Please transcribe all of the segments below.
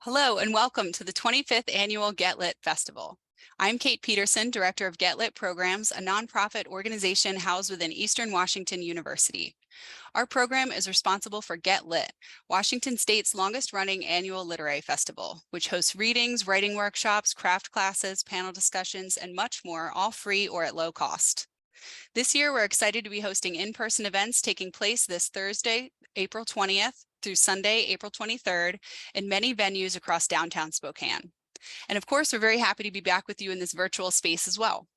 Hello and welcome to the 25th Annual Get Lit Festival. I'm Kate Peterson, Director of Get Lit Programs, a nonprofit organization housed within Eastern Washington University. Our program is responsible for Get Lit, Washington State's longest-running annual literary festival, which hosts readings, writing workshops, craft classes, panel discussions, and much more, all free or at low cost. This year, we're excited to be hosting in-person events taking place this Thursday, April 20th, through Sunday, April 23rd, in many venues across downtown Spokane. And of course, we're very happy to be back with you in this virtual space as well.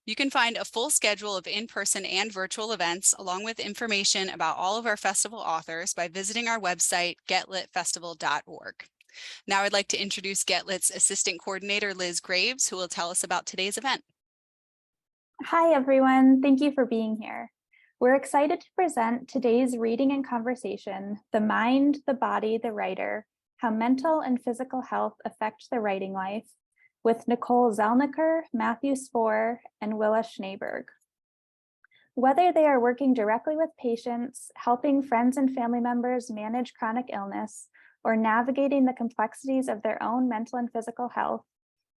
You can find a full schedule of in-person and virtual events, along with information about all of our festival authors by visiting our website, getlitfestival.org. Now I'd like to introduce Get Lit's Assistant Coordinator, Liz Graves, who will tell us about today's event. Hi, everyone. Thank you for being here. We're excited to present today's reading and conversation, The Mind, the Body, the Writer, How Mental and Physical Health Affect the Writing Life, with Nicole Zelniker, Matthew Spaur, and Willa Schneberg. Whether they are working directly with patients, helping friends and family members manage chronic illness, or navigating the complexities of their own mental and physical health,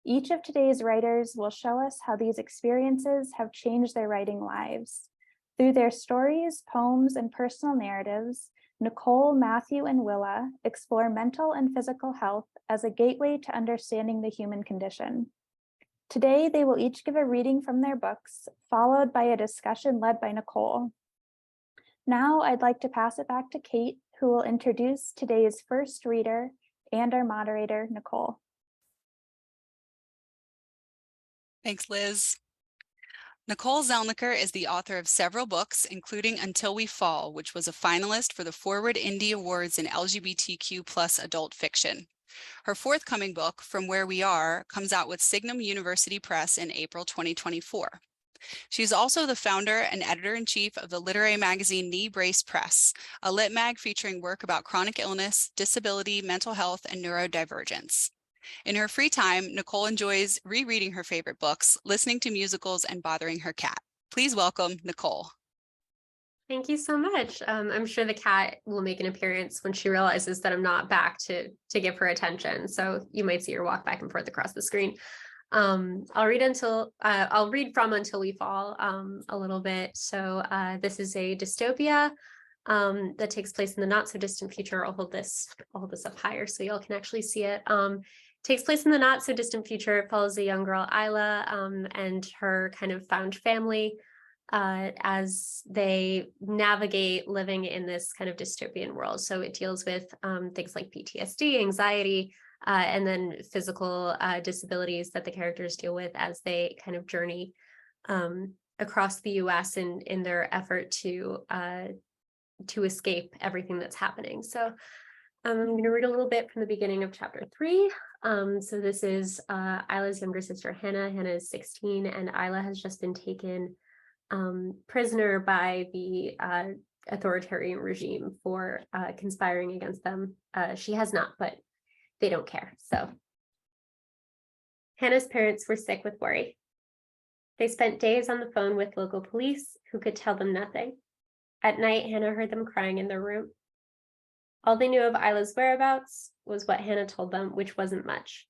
each of today's writers will show us how these experiences have changed their writing lives. Through their stories, poems, and personal narratives, Nicole, Matthew, and Willa explore mental and physical health as a gateway to understanding the human condition. Today, they will each give a reading from their books, followed by a discussion led by Nicole. Now, I'd like to pass it back to Kate, who will introduce today's first reader and our moderator, Nicole. Thanks, Liz. Nicole Zelniker is the author of several books, including Until We Fall, which was a finalist for the Forward Indie Awards in LGBTQ+ adult fiction. Her forthcoming book, From Where We Are, comes out with Signum University Press in April 2024. She's also the founder and editor-in-chief of the literary magazine Knee Brace Press, a lit mag featuring work about chronic illness, disability, mental health, and neurodivergence. In her free time, Nicole enjoys rereading her favorite books, listening to musicals, and bothering her cat. Please welcome Nicole. Thank you so much. I'm sure the cat will make an appearance when she realizes that I'm not back to give her attention. So you might see her walk back and forth across the screen. I'll read from Until We Fall a little bit. So this is a dystopia that takes place in the not so distant future. I'll hold this up higher so y'all can actually see it. Takes place in the not so distant future. It follows a young girl, Isla, and her kind of found family as they navigate living in this kind of dystopian world. So it deals with things like PTSD, anxiety, and then physical disabilities that the characters deal with as they kind of journey across the US in their effort to escape everything that's happening. So I'm going to read a little bit from the beginning of chapter 3. So this is Isla's younger sister, Hannah. Hannah is 16, and Isla has just been taken prisoner by the authoritarian regime for conspiring against them. She has not, but they don't care. So Hannah's parents were sick with worry. They spent days on the phone with local police who could tell them nothing. At night, Hannah heard them crying in their room. All they knew of Isla's whereabouts was what Hannah told them, which wasn't much.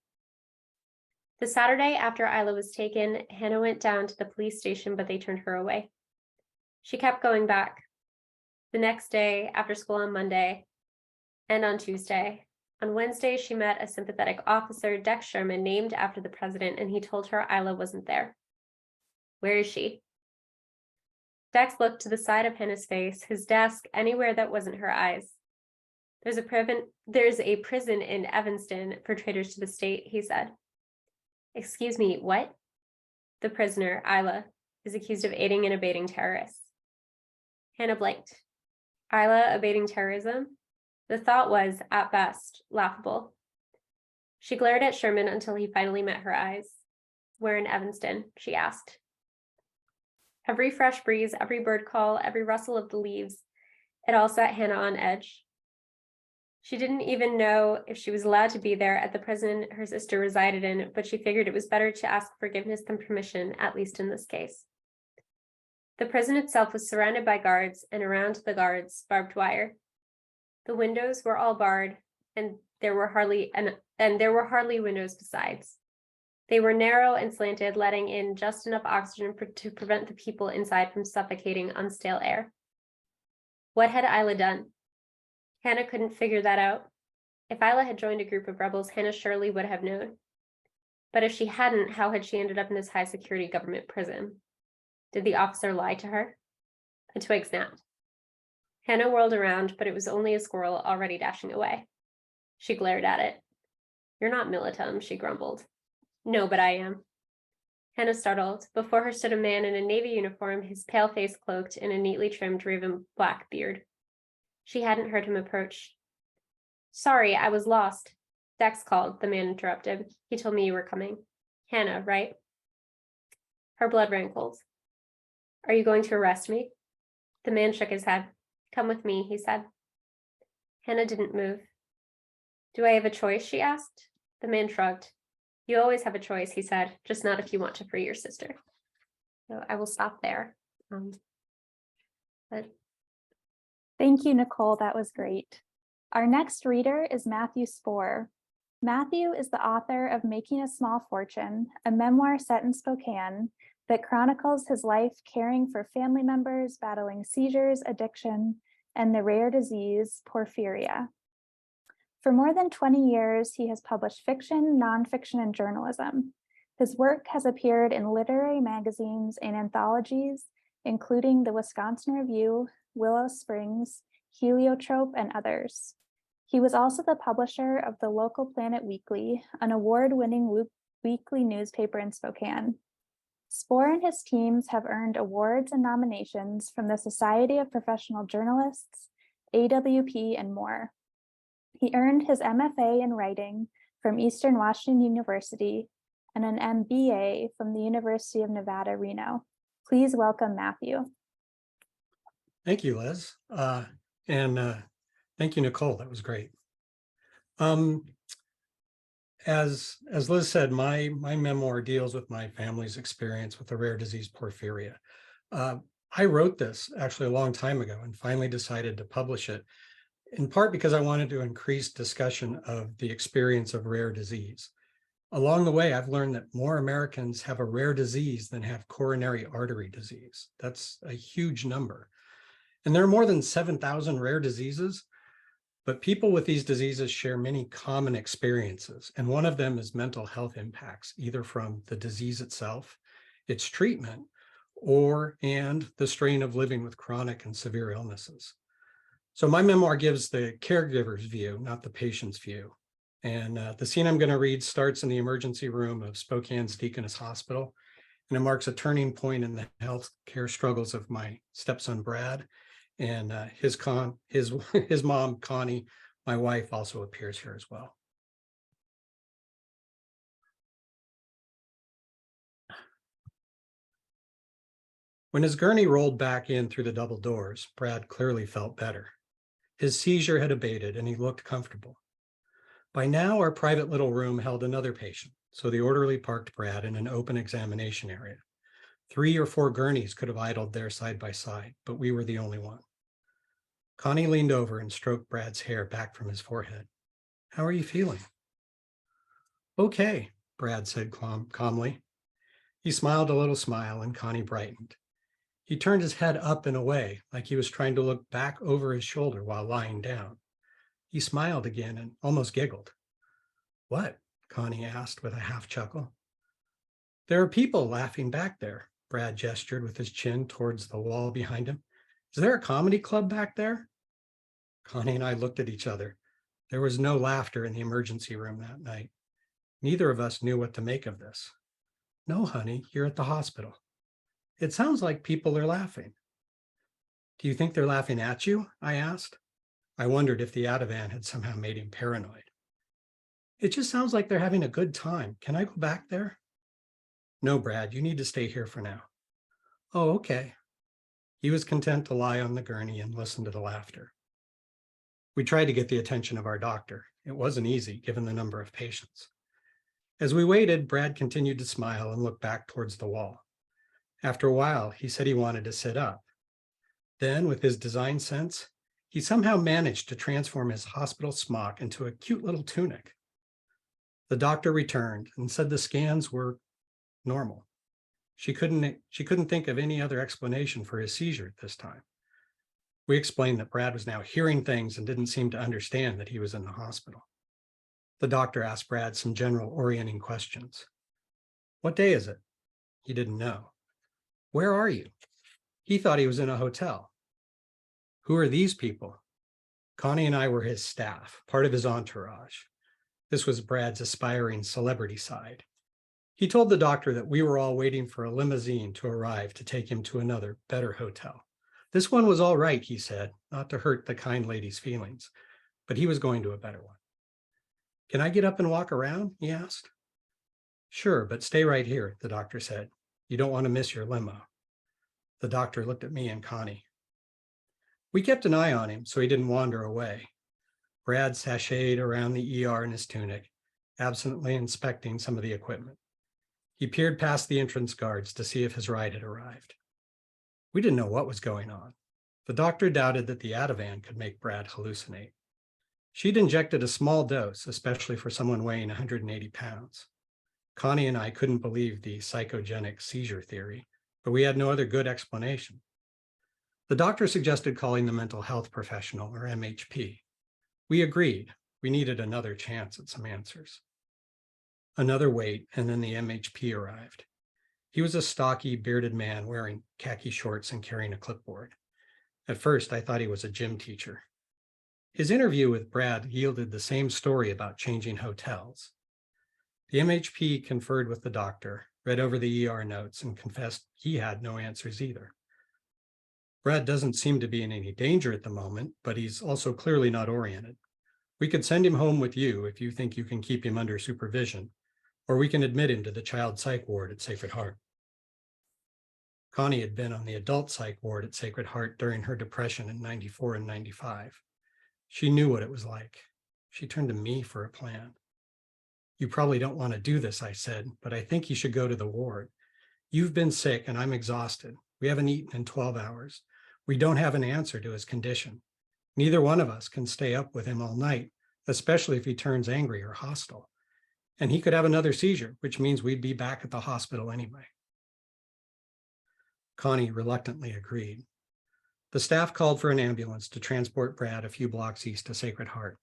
The Saturday after Isla was taken, Hannah went down to the police station, but they turned her away. She kept going back. The next day, after school on Monday, and on Tuesday. On Wednesday, she met a sympathetic officer, Dex Sherman, named after the president, and he told her Isla wasn't there. Where is she? Dex looked to the side of Hannah's face, his desk, anywhere that wasn't her eyes. There's a prison in Evanston for traitors to the state, he said. Excuse me, what? The prisoner, Isla, is accused of aiding and abetting terrorists. Hannah blinked. Isla abating terrorism? The thought was, at best, laughable. She glared at Sherman until he finally met her eyes. Where in Evanston? She asked. Every fresh breeze, every bird call, every rustle of the leaves, it all set Hannah on edge. She didn't even know if she was allowed to be there at the prison her sister resided in, but she figured it was better to ask forgiveness than permission, at least in this case. The prison itself was surrounded by guards, and around the guards, barbed wire. The windows were all barred, and there were hardly and there were hardly windows besides. They were narrow and slanted, letting in just enough oxygen to prevent the people inside from suffocating on stale air. What had Isla done? Hannah couldn't figure that out. If Isla had joined a group of rebels, Hannah surely would have known. But if she hadn't, how had she ended up in this high-security government prison? Did the officer lie to her? A twig snapped. Hannah whirled around, but it was only a squirrel already dashing away. She glared at it. "You're not Militum," she grumbled. "No, but I am." Hannah startled. Before her stood a man in a navy uniform, his pale face cloaked in a neatly trimmed raven black beard. She hadn't heard him approach. "Sorry, I was lost." "Dex called," the man interrupted. "He told me you were coming." "Hannah, right?" Her blood ran cold. "Are you going to arrest me?" The man shook his head. "Come with me," he said. Hannah didn't move. "Do I have a choice?" she asked. The man shrugged. "You always have a choice," he said, "just not if you want to free your sister." So I will stop there. Thank you, Nicole. That was great. Our next reader is Matthew Spaur. Matthew is the author of Making a Small Fortune, a memoir set in Spokane that chronicles his life caring for family members battling seizures, addiction, and the rare disease porphyria. For more than 20 years, he has published fiction, nonfiction, and journalism. His work has appeared in literary magazines and anthologies, including the Wisconsin Review, Willow Springs, Heliotrope, and others. He was also the publisher of the Local Planet Weekly, an award-winning weekly newspaper in Spokane. Spaur and his teams have earned awards and nominations from the Society of Professional Journalists, AWP, and more. He earned his MFA in writing from Eastern Washington University and an MBA from the University of Nevada, Reno. Please welcome Matthew. Thank you, Liz. Thank you, Nicole. That was great. As Liz said, my memoir deals with my family's experience with the rare disease porphyria. I wrote this actually a long time ago and finally decided to publish it, in part because I wanted to increase discussion of the experience of rare disease. Along the way, I've learned that more Americans have a rare disease than have coronary artery disease. That's a huge number. And there are more than 7,000 rare diseases, but people with these diseases share many common experiences. And one of them is mental health impacts, either from the disease itself, its treatment, and the strain of living with chronic and severe illnesses. So my memoir gives the caregiver's view, not the patient's view. And the scene I'm going to read starts in the emergency room of Spokane's Deaconess Hospital, and it marks a turning point in the healthcare struggles of my stepson, Brad, and his mom, Connie, my wife, also appears here as well. When his gurney rolled back in through the double doors, Brad clearly felt better. His seizure had abated and he looked comfortable. By now, our private little room held another patient, so the orderly parked Brad in an open examination area. 3 or 4 gurneys could have idled there side by side, but we were the only one. Connie leaned over and stroked Brad's hair back from his forehead. "How are you feeling?" "Okay," Brad said calmly. He smiled a little smile and Connie brightened. He turned his head up and away, like he was trying to look back over his shoulder while lying down. He smiled again and almost giggled. "What?" Connie asked with a half chuckle. "There are people laughing back there," Brad gestured with his chin towards the wall behind him. "Is there a comedy club back there?" Connie and I looked at each other. There was no laughter in the emergency room that night. Neither of us knew what to make of this. "No, honey, you're at the hospital." "It sounds like people are laughing." "Do you think they're laughing at you?" I asked. I wondered if the Ativan had somehow made him paranoid. "It just sounds like they're having a good time. Can I go back there?" "No, Brad, you need to stay here for now." "Oh, okay." He was content to lie on the gurney and listen to the laughter. We tried to get the attention of our doctor. It wasn't easy, given the number of patients. As we waited, Brad continued to smile and look back towards the wall. After a while, he said he wanted to sit up. Then, with his design sense, he somehow managed to transform his hospital smock into a cute little tunic. The doctor returned and said the scans were normal. She couldn't think of any other explanation for his seizure at this time. We explained that Brad was now hearing things and didn't seem to understand that he was in the hospital. The doctor asked Brad some general orienting questions. What day is it? He didn't know. Where are you? He thought he was in a hotel. Who are these people? Connie and I were his staff, part of his entourage. This was Brad's aspiring celebrity side. He told the doctor that we were all waiting for a limousine to arrive to take him to another, better hotel. This one was all right, he said, not to hurt the kind lady's feelings, but he was going to a better one. Can I get up and walk around? He asked. Sure, but stay right here, the doctor said. You don't want to miss your limo. The doctor looked at me and Connie. We kept an eye on him so he didn't wander away. Brad sashayed around the ER in his tunic, absently inspecting some of the equipment. He peered past the entrance guards to see if his ride had arrived. We didn't know what was going on. The doctor doubted that the Ativan could make Brad hallucinate. She'd injected a small dose, especially for someone weighing 180 pounds. Connie and I couldn't believe the psychogenic seizure theory, but we had no other good explanation. The doctor suggested calling the mental health professional, or MHP. We agreed. We needed another chance at some answers. Another wait, and then the MHP arrived. He was a stocky, bearded man wearing khaki shorts and carrying a clipboard. At first, I thought he was a gym teacher. His interview with Brad yielded the same story about changing hotels. The MHP conferred with the doctor, read over the ER notes, and confessed he had no answers either. Brad doesn't seem to be in any danger at the moment, but he's also clearly not oriented. We could send him home with you if you think you can keep him under supervision, or we can admit him to the child psych ward at Sacred Heart. Connie had been on the adult psych ward at Sacred Heart during her depression in 94 and 95. She knew what it was like. She turned to me for a plan. You probably don't want to do this, I said, but I think you should go to the ward. You've been sick and I'm exhausted. We haven't eaten in 12 hours. We don't have an answer to his condition. Neither one of us can stay up with him all night, especially if he turns angry or hostile. And he could have another seizure, which means we'd be back at the hospital anyway. Connie reluctantly agreed. The staff called for an ambulance to transport Brad a few blocks east to Sacred Heart.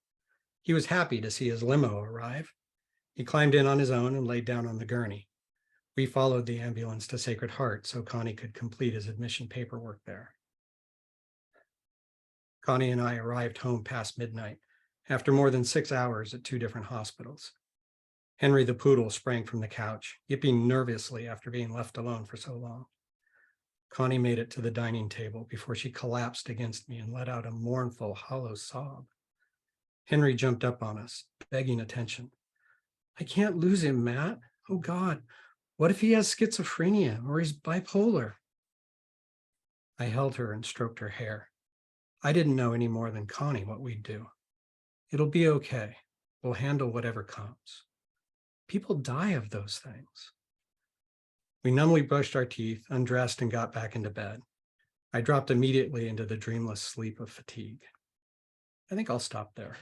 He was happy to see his limo arrive. He climbed in on his own and laid down on the gurney. We followed the ambulance to Sacred Heart so Connie could complete his admission paperwork there. Connie and I arrived home past midnight, after more than 6 hours at 2 different hospitals. Henry the poodle sprang from the couch, yipping nervously after being left alone for so long. Connie made it to the dining table before she collapsed against me and let out a mournful, hollow sob. Henry jumped up on us, begging attention. I can't lose him, Matt. Oh God, what if he has schizophrenia or he's bipolar? I held her and stroked her hair. I didn't know any more than Connie what we'd do. It'll be okay. We'll handle whatever comes. People die of those things. We numbly brushed our teeth, undressed, and got back into bed. I dropped immediately into the dreamless sleep of fatigue. I think I'll stop there.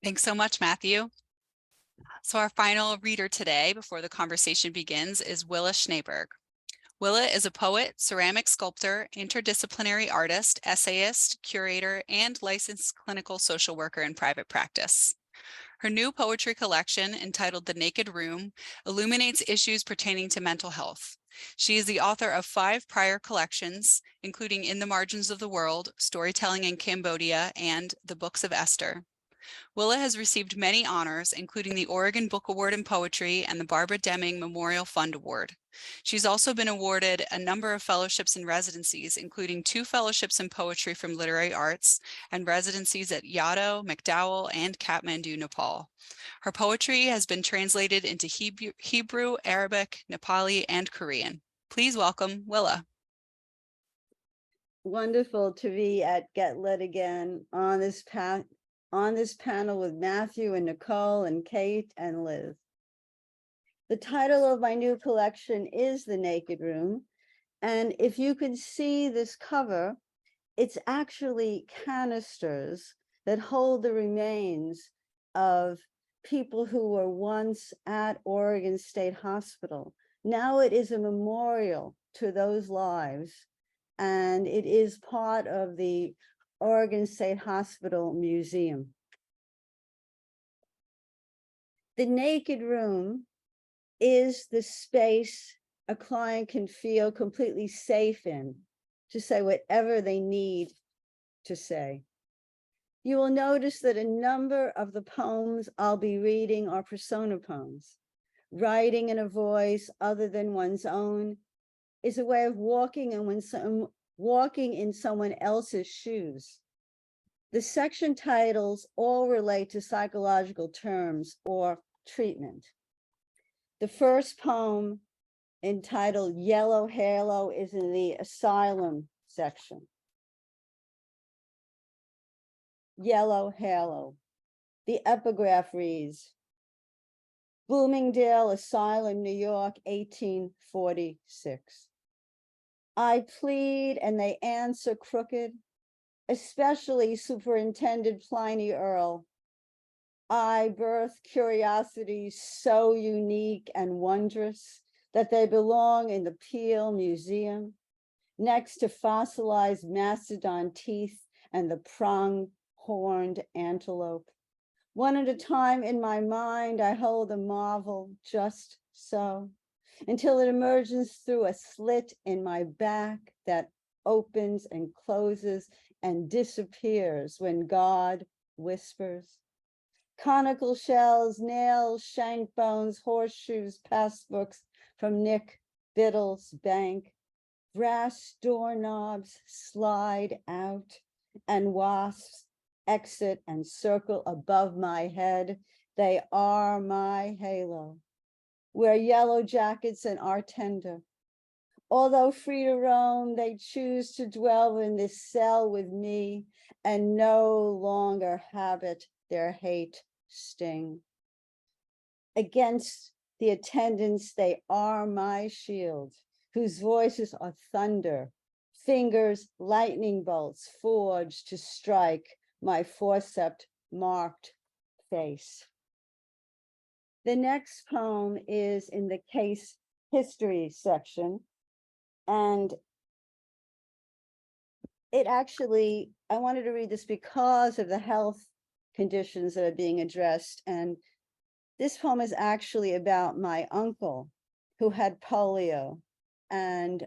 Thanks so much, Matthew. So our final reader today, before the conversation begins, is Willa Schneberg. Willa is a poet, ceramic sculptor, interdisciplinary artist, essayist, curator, and licensed clinical social worker in private practice. Her new poetry collection, entitled The Naked Room, illuminates issues pertaining to mental health. She is the author of 5 prior collections, including In the Margins of the World, Storytelling in Cambodia, and The Books of Esther. Willa has received many honors, including the Oregon Book Award in Poetry and the Barbara Deming Memorial Fund Award. She's also been awarded a number of fellowships and residencies, including 2 fellowships in poetry from Literary Arts and residencies at Yaddo, MacDowell, and Kathmandu, Nepal. Her poetry has been translated into Hebrew, Arabic, Nepali, and Korean. Please welcome Willa. Wonderful to be at Get Lit again on this panel with Matthew and Nicole and Kate and Liz. The title of my new collection is The Naked Room. And if you could see this cover, it's actually canisters that hold the remains of people who were once at Oregon State Hospital. Now it is a memorial to those lives, and it is part of the Oregon State Hospital Museum. The naked room is the space a client can feel completely safe in to say whatever they need to say. You will notice that a number of the poems I'll be reading are persona poems. Writing in a voice other than one's own is a way of walking in someone else's shoes. The section titles all relate to psychological terms or treatment. The first poem, entitled Yellow Halo, is in the asylum section. Yellow Halo. The epigraph reads, Bloomingdale Asylum, New York, 1846. I plead and they answer crooked, especially Superintendent Pliny Earl. I birth curiosities so unique and wondrous that they belong in the Peel Museum, next to fossilized mastodon teeth and the prong-horned antelope. One at a time in my mind, I hold the marvel just so, until it emerges through a slit in my back that opens and closes and disappears when God whispers. Conical shells, nails, shank bones, horseshoes, passbooks from Nick Biddle's bank. Brass doorknobs slide out and wasps exit and circle above my head. They are my halo. Wear yellow jackets and are tender. Although free to roam, they choose to dwell in this cell with me and no longer habit their hate sting. Against the attendants, they are my shield, whose voices are thunder, fingers lightning bolts forged to strike my forceps marked face. The next poem is in the case history section, and it actually, I wanted to read this because of the health conditions that are being addressed. And this poem is actually about my uncle who had polio, and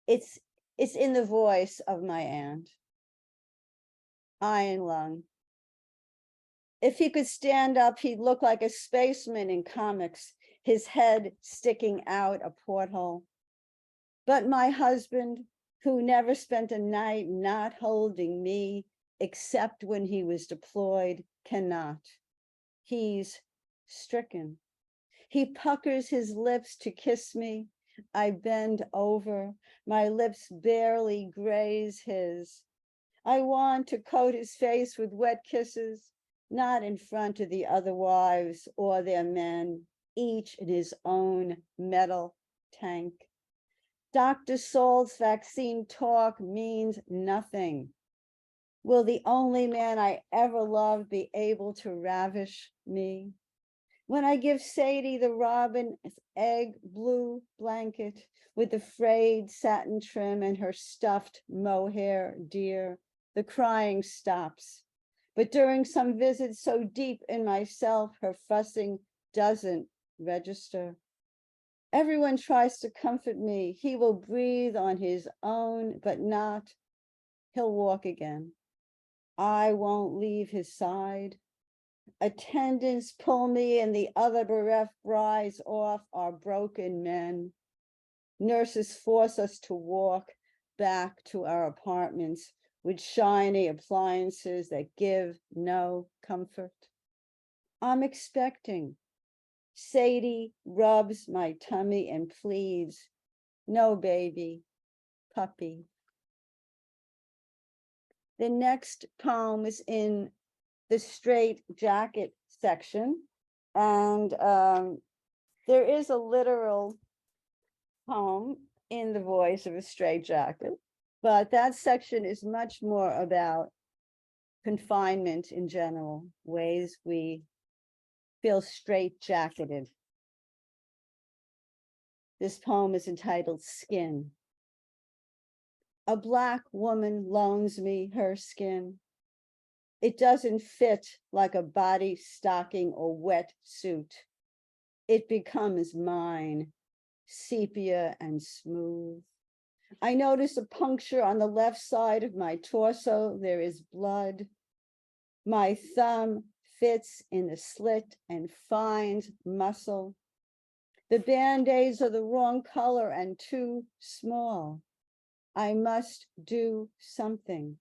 it's in the voice of my aunt. Iron lung. If he could stand up, he'd look like a spaceman in comics, his head sticking out a porthole. But my husband, who never spent a night not holding me, except when he was deployed, cannot. He's stricken. He puckers his lips to kiss me. I bend over. My lips barely graze his. I want to coat his face with wet kisses, not in front of the other wives or their men, each in his own metal tank. Dr. Saul's vaccine talk means nothing. Will the only man I ever loved be able to ravish me? When I give Sadie the robin's egg blue blanket with the frayed satin trim and her stuffed mohair deer, the crying stops. But during some visit so deep in myself, her fussing doesn't register. Everyone tries to comfort me. He will breathe on his own, but not. He'll walk again. I won't leave his side. Attendants pull me and the other bereft brides off our broken men. Nurses force us to walk back to our apartments with shiny appliances that give no comfort. I'm expecting. Sadie rubs my tummy and pleads, no baby, puppy. The next poem is in the straight jacket section, and there is a literal poem in the voice of a straight jacket, but that section is much more about confinement in general, ways we feel straitjacketed. This poem is entitled Skin. A Black woman loans me her skin. It doesn't fit like a body stocking or wet suit. It becomes mine, sepia and smooth. I notice a puncture on the left side of my torso. There is blood. My thumb fits in the slit and finds muscle. The Band-Aids are the wrong color and too small. I must do something.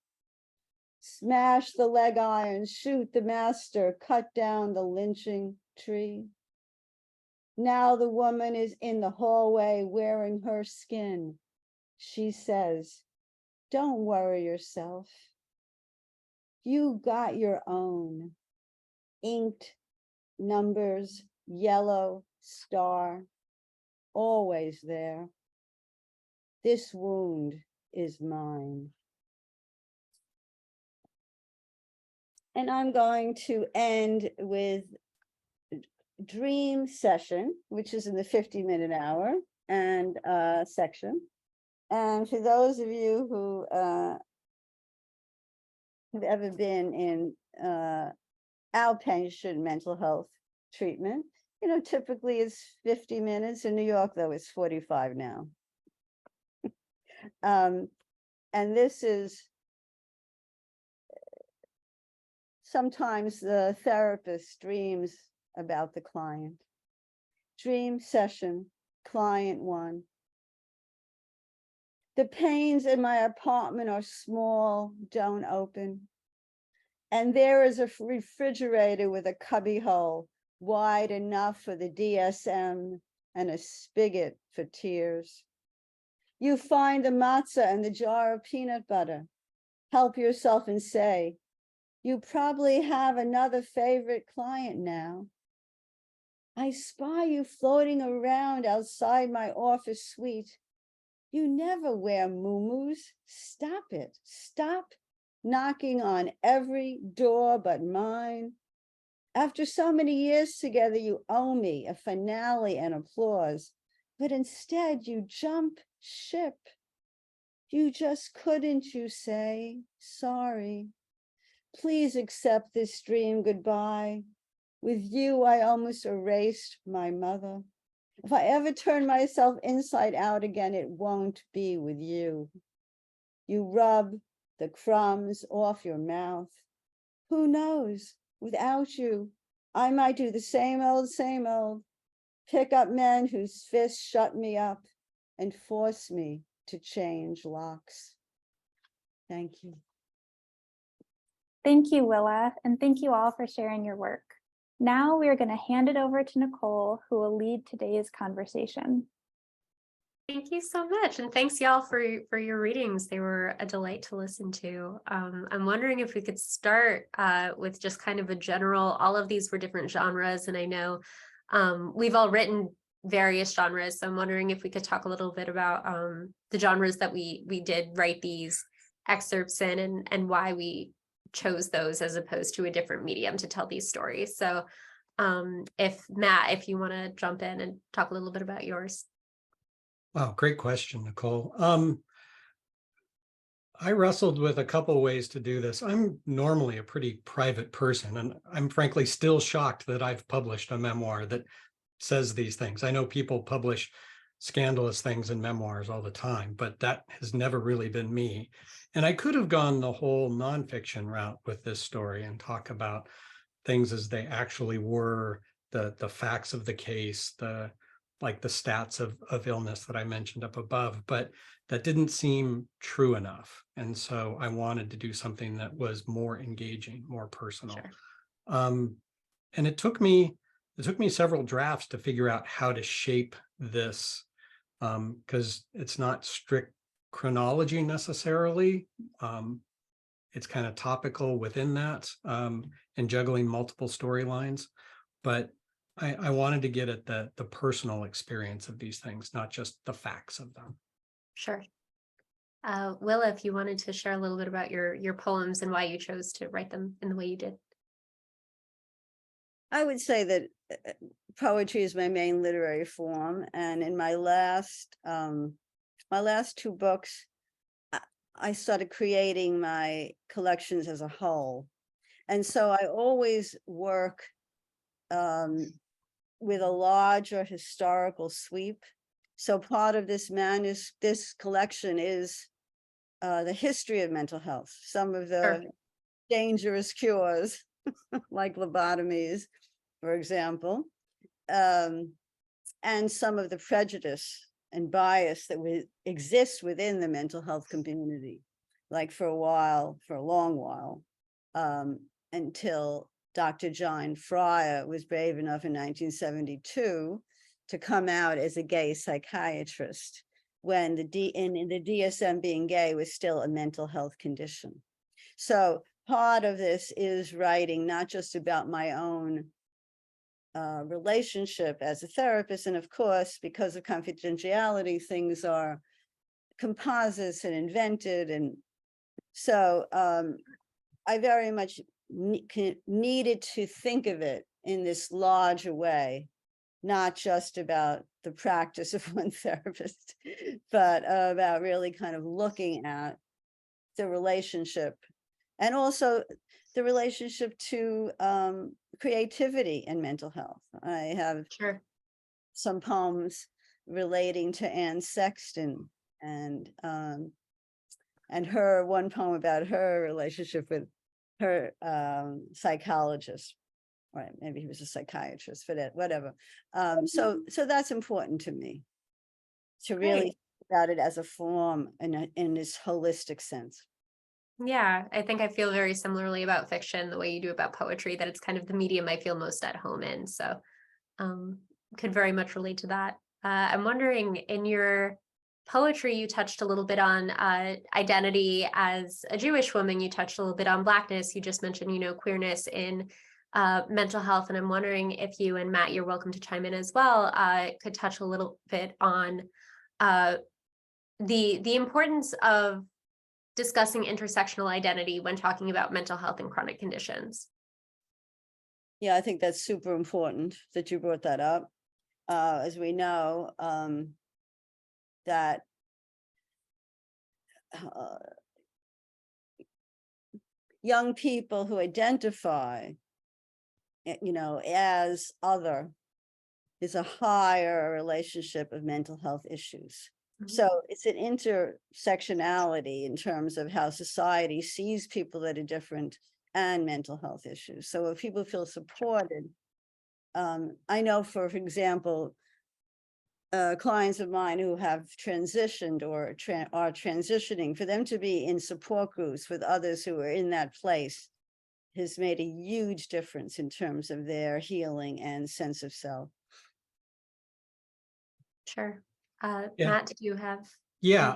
Smash the leg iron, shoot the master, cut down the lynching tree. Now the woman is in the hallway wearing her skin. She says, don't worry yourself. You got your own. Inked numbers, yellow star, always there. This wound is mine. And I'm going to end with Dream Session, which is in the 50-minute hour and section. And for those of you who have ever been in outpatient mental health treatment, you know, typically it's 50 minutes. In New York, though, it's 45 now. And this is sometimes the therapist dreams about the client. Dream session, client 1. The panes in my apartment are small, don't open. And there is a refrigerator with a cubby hole wide enough for the DSM and a spigot for tears. You find the matzah and the jar of peanut butter. Help yourself and say, you probably have another favorite client now. I spy you floating around outside my office suite. You never wear muumuus. Stop it. Stop knocking on every door but mine. After so many years together, you owe me a finale and applause, but instead you jump ship. You just couldn't, you say, sorry. Please accept this dream goodbye. With you, I almost erased my mother. If I ever turn myself inside out again, it won't be with you. You rub the crumbs off your mouth. Who knows? Without you, I might do the same old, pick up men whose fists shut me up and force me to change locks. Thank you. Thank you, Willa, and thank you all for sharing your work. Now we are going to hand it over to Nicole, who will lead today's conversation. Thank you so much. And thanks y'all for your readings. They were a delight to listen to. I'm wondering if we could start with just kind of a general, all of these were different genres. And I know we've all written various genres. So I'm wondering if we could talk a little bit about the genres that we did write these excerpts in and why we chose those as opposed to a different medium to tell these stories. So if Matt, if you want to jump in and talk a little bit about yours. Wow, great question, Nicole. I wrestled with a couple of ways to do this. I'm normally a pretty private person, and I'm frankly still shocked that I've published a memoir that says these things. I know people publish scandalous things in memoirs all the time, but that has never really been me. And I could have gone the whole nonfiction route with this story and talk about things as they actually were, the facts of the case, like the stats of illness that I mentioned up above, but that didn't seem true enough. And so I wanted to do something that was more engaging, more personal. Sure. And it took me several drafts to figure out how to shape this, because it's not strict chronology necessarily. It's kind of topical within that, and juggling multiple storylines. But I wanted to get at the personal experience of these things, not just the facts of them. Sure. Willa, if you wanted to share a little bit about your poems and why you chose to write them in the way you did. I would say that poetry is my main literary form, and in my last two books, I started creating my collections as a whole, and so I always work with a larger historical sweep. So part of this collection is the history of mental health, some of the dangerous cures, like lobotomies, for example, and some of the prejudice and bias that exists within the mental health community, like for a long while, until Dr. John Fryer was brave enough in 1972 to come out as a gay psychiatrist, when in the DSM being gay was still a mental health condition. So part of this is writing not just about my own relationship as a therapist, and of course, because of confidentiality, things are composites and invented, and so I very much needed to think of it in this larger way, not just about the practice of one therapist, but about really kind of looking at the relationship, and also the relationship to creativity and mental health. I have some poems relating to Anne Sexton and one poem about her relationship with her psychologist, right? Maybe he was a psychiatrist, but whatever. So that's important to me, to really think about it as a form in this holistic sense. Yeah, I think I feel very similarly about fiction, the way you do about poetry, that it's kind of the medium I feel most at home in. So could very much relate to that. I'm wondering, in your poetry, you touched a little bit on identity as a Jewish woman. You touched a little bit on Blackness. You just mentioned, queerness in mental health. And I'm wondering if you, and Matt, you're welcome to chime in as well, could touch a little bit on the importance of discussing intersectional identity when talking about mental health and chronic conditions. Yeah, I think that's super important that you brought that up. As we know, that young people who identify, as other, is a higher relationship of mental health issues. So it's an intersectionality in terms of how society sees people that are different and mental health issues. So if people feel supported, I know, for example, clients of mine who have transitioned or are transitioning, for them to be in support groups with others who are in that place has made a huge difference in terms of their healing and sense of self. Sure. Yeah. Matt, do you have? Yeah.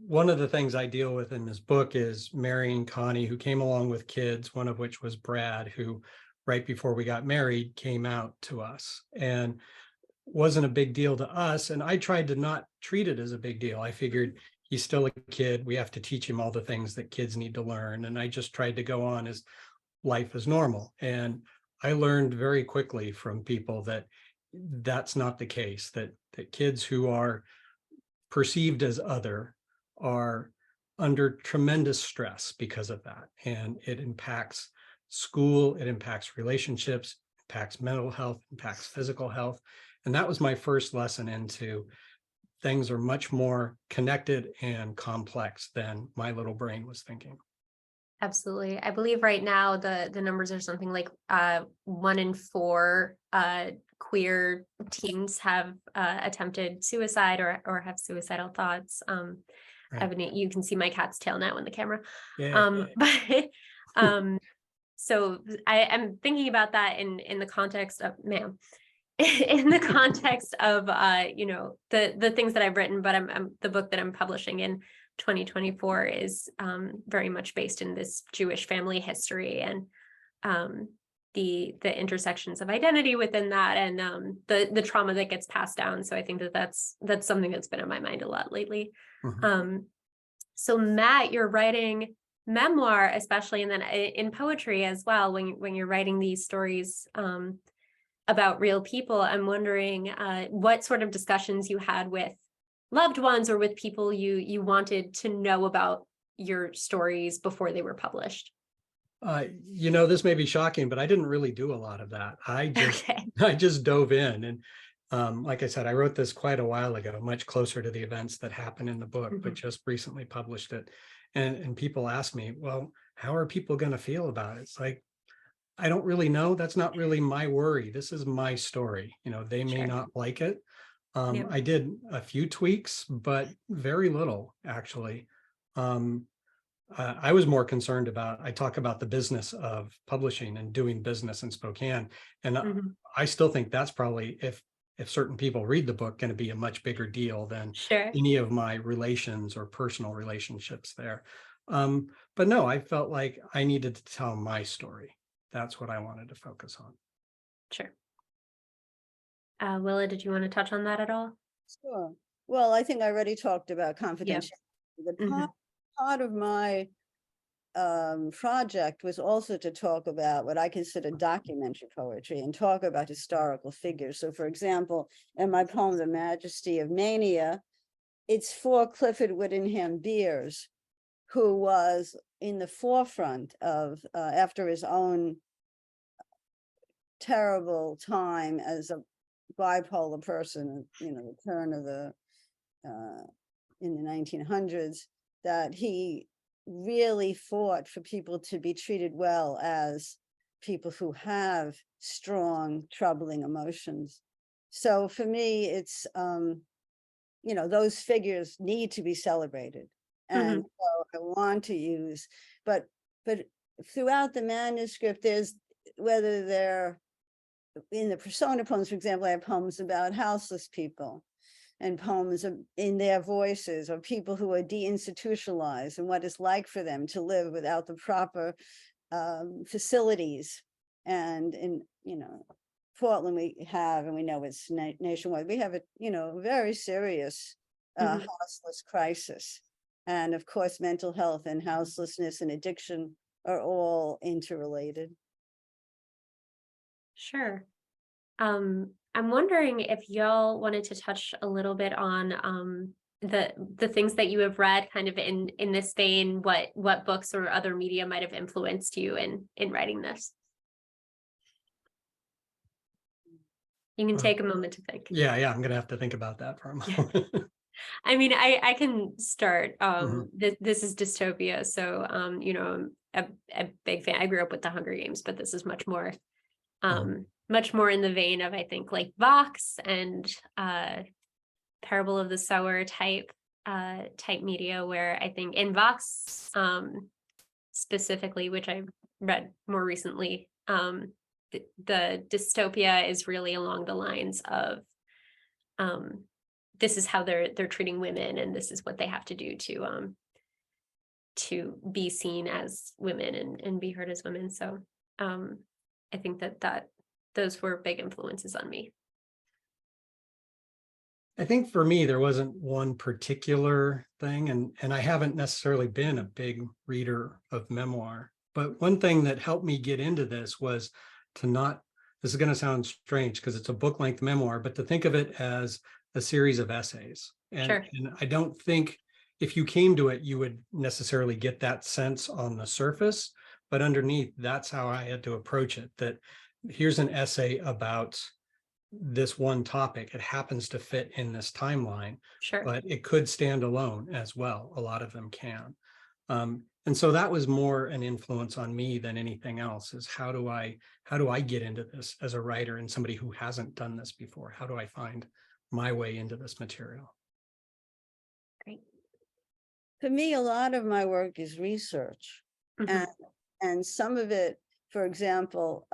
One of the things I deal with in this book is marrying Connie, who came along with kids, one of which was Brad, who right before we got married came out to us and wasn't a big deal to us. And I tried to not treat it as a big deal. I figured he's still a kid. We have to teach him all the things that kids need to learn. And I just tried to go on as life as normal. And I learned very quickly from people that that's not the case, that kids who are perceived as other are under tremendous stress because of that. And it impacts school, it impacts relationships, impacts mental health, impacts physical health. And that was my first lesson into things are much more connected and complex than my little brain was thinking. Absolutely. I believe right now the numbers are something like 1 in 4 queer teens have attempted suicide or have suicidal thoughts. Right. You can see my cat's tail now in the camera. Yeah. So I'm thinking about that in the context of, in the context of the things that I've written, but I'm the book that I'm publishing in 2024 is very much based in this Jewish family history and the intersections of identity within that, and the trauma that gets passed down. So I think that's something that's been on my mind a lot lately. Mm-hmm. So Matt, you're writing memoir, especially, and then in poetry as well, when you're writing these stories about real people. I'm wondering what sort of discussions you had with loved ones or with people you wanted to know about your stories before they were published. This may be shocking, but I didn't really do a lot of that. I just dove in, and like I said, I wrote this quite a while ago, much closer to the events that happen in the book, but just recently published it. And people ask me, well, how are people going to feel about it? It's like, I don't really know. That's not really my worry. This is my story. They may not like it. I did a few tweaks, but very little, actually. I was more concerned about, I talk about the business of publishing and doing business in Spokane. And I still think that's probably, if certain people read the book, going to be a much bigger deal than any of my relations or personal relationships there. But no, I felt like I needed to tell my story. That's what I wanted to focus on. Sure. Willa, did you want to touch on that at all? Sure. Well, I think I already talked about confidentiality. The part of my project was also to talk about what I consider documentary poetry and talk about historical figures. So, for example, in my poem, The Majesty of Mania, it's for Clifford Whittingham Beers, who was in the forefront of, after his own terrible time as a bipolar person, the turn of the, in the 1900s, that he really fought for people to be treated well as people who have strong, troubling emotions. So for me, it's, those figures need to be celebrated. And so I want to use, but throughout the manuscript, there's, whether they're in the persona poems, for example, I have poems about houseless people and poems in their voices, or people who are deinstitutionalized and what it's like for them to live without the proper facilities. And in, Portland we have, and we know it's nationwide, we have a, very serious houseless crisis. And of course, mental health and houselessness and addiction are all interrelated. Sure. I'm wondering if y'all wanted to touch a little bit on the things that you have read kind of in this vein, what books or other media might have influenced you in writing this. You can take a moment to think. Yeah, I'm gonna have to think about that for a moment. I mean, I can start. This is dystopia, so I'm a big fan. I grew up with the Hunger Games, but this is much more much more in the vein of, I think, like Vox and Parable of the Sower type media, where I think in Vox specifically, which I read more recently, the dystopia is really along the lines of this is how they're treating women, and this is what they have to do to be seen as women and be heard as women. So I think that those were big influences on me. I think for me, there wasn't one particular thing, and I haven't necessarily been a big reader of memoir, but one thing that helped me get into this was to not, this is going to sound strange because it's a book-length memoir, but to think of it as a series of essays. And I don't think if you came to it, you would necessarily get that sense on the surface, but underneath, that's how I had to approach it, that here's an essay about this one topic. It happens to fit in this timeline, but it could stand alone as well. A lot of them can. And so that was more an influence on me than anything else, is how do I get into this as a writer and somebody who hasn't done this before? How do I find my way into this material? Great. For me, a lot of my work is research, and some of it, for example,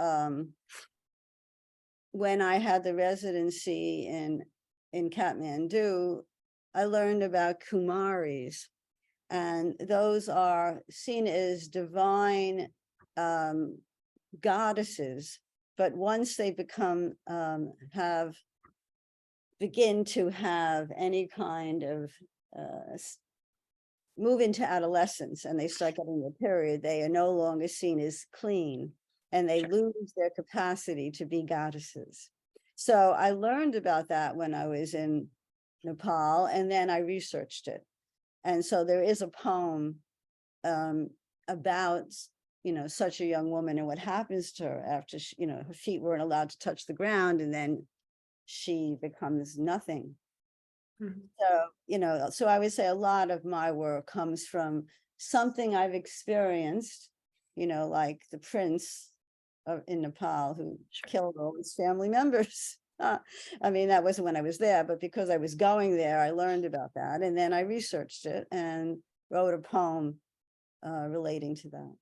when I had the residency in Kathmandu, I learned about Kumaris, and those are seen as divine goddesses. But once they begin to have any kind of move into adolescence and they start getting their period, they are no longer seen as clean, and they lose their capacity to be goddesses. So I learned about that when I was in Nepal, and then I researched it. And so there is a poem about, such a young woman and what happens to her after she, her feet weren't allowed to touch the ground, and then she becomes nothing. So, so I would say a lot of my work comes from something I've experienced, like the prince in Nepal who killed all his family members. I mean, that wasn't when I was there, but because I was going there, I learned about that. And then I researched it and wrote a poem relating to that.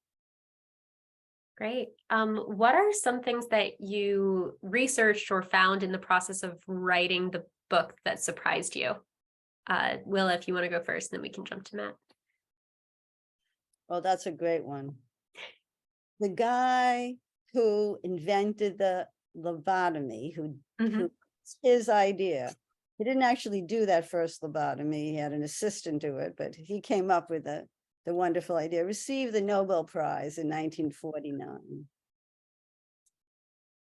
Great. What are some things that you researched or found in the process of writing the book that surprised you? Willa, if you want to go first, then we can jump to Matt. Oh, that's a great one. The guy who invented the lobotomy, who his idea. He didn't actually do that first lobotomy. He had an assistant do it, but he came up with the wonderful idea, received the Nobel Prize in 1949.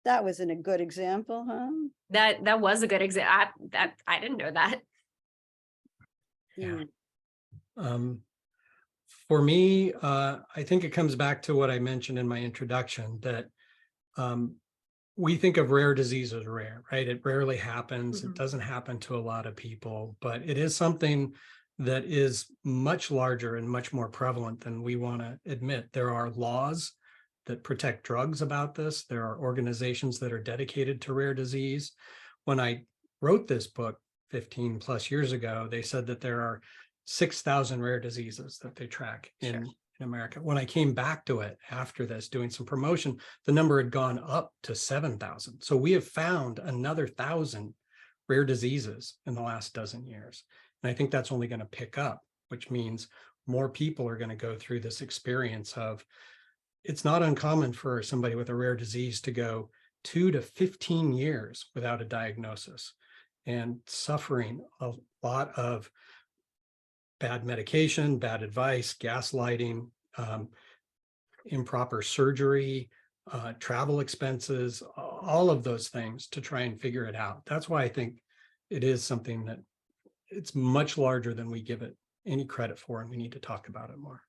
That wasn't a good example, huh? That was a good example. I didn't know that. Yeah. For me, I think it comes back to what I mentioned in my introduction, that we think of rare disease as rare, right? It rarely happens. It doesn't happen to a lot of people, but it is something that is much larger and much more prevalent than we want to admit. There are laws that protect drugs about this. There are organizations that are dedicated to rare disease. When I wrote this book 15 plus years ago, they said that there are 6,000 rare diseases that they track in America. When I came back to it after this, doing some promotion, the number had gone up to 7,000. So we have found another 1,000 rare diseases in the last dozen years. And I think that's only going to pick up, which means more people are going to go through this experience of, it's not uncommon for somebody with a rare disease to go 2 to 15 years without a diagnosis and suffering a lot of bad medication, bad advice, gaslighting, improper surgery, travel expenses, all of those things to try and figure it out. That's why I think it is something that it's much larger than we give it any credit for, and we need to talk about it more.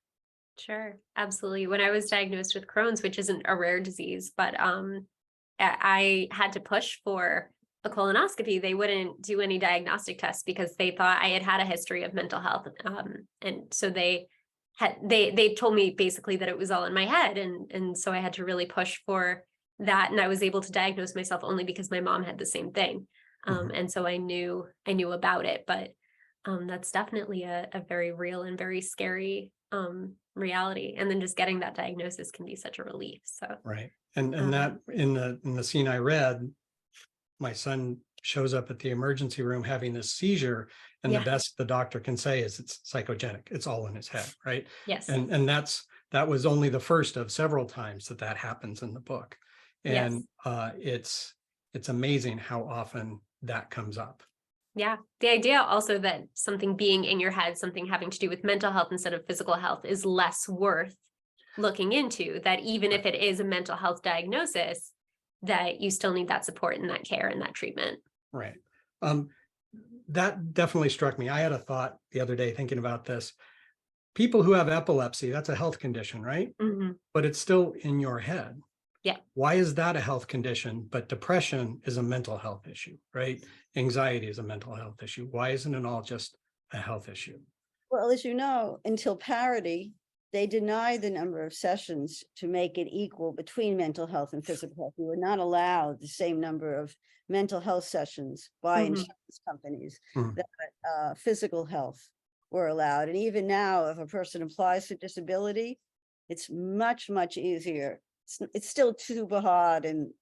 Sure, absolutely. When I was diagnosed with Crohn's, which isn't a rare disease, but I had to push for a colonoscopy. They wouldn't do any diagnostic tests because they thought I had a history of mental health, and so they told me basically that it was all in my head, and so I had to really push for that, and I was able to diagnose myself only because my mom had the same thing, and so I knew about it. But that's definitely a very real and very scary reality, and then just getting that diagnosis can be such a relief. So right, and that in the scene I read, my son shows up at the emergency room having this seizure, and the best the doctor can say is it's psychogenic. It's all in his head, right? Yes. And that was only the first of several times that happens in the book, and it's amazing how often that comes up. Yeah, the idea also that something being in your head, something having to do with mental health instead of physical health, is less worth looking into. That even if it is a mental health diagnosis, that you still need that support and that care and that treatment. Right. That definitely struck me. I had a thought the other day thinking about this. People who have epilepsy, that's a health condition, right? But it's still in your head. Yeah. Why is that a health condition, but depression is a mental health issue, right? Anxiety is a mental health issue. Why isn't it all just a health issue? Well, as you know, until parity, they denied the number of sessions to make it equal between mental health and physical health. We were not allowed the same number of mental health sessions by insurance companies that physical health were allowed. And even now, if a person applies for disability, it's much, much easier. It's still super hard, and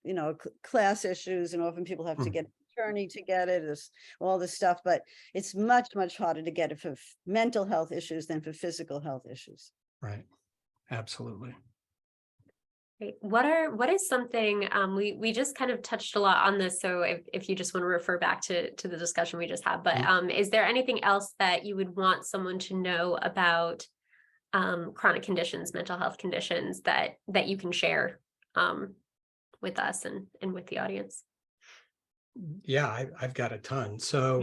class issues, and often people have to get an attorney to get it, all this stuff, but it's much, much harder to get it for mental health issues than for physical health issues. Right. Absolutely. Great. What is something we just kind of touched a lot on this, so if you just want to refer back to the discussion we just had, but is there anything else that you would want someone to know about chronic conditions, mental health conditions that you can share with us and with the audience? Yeah, I've got a ton. So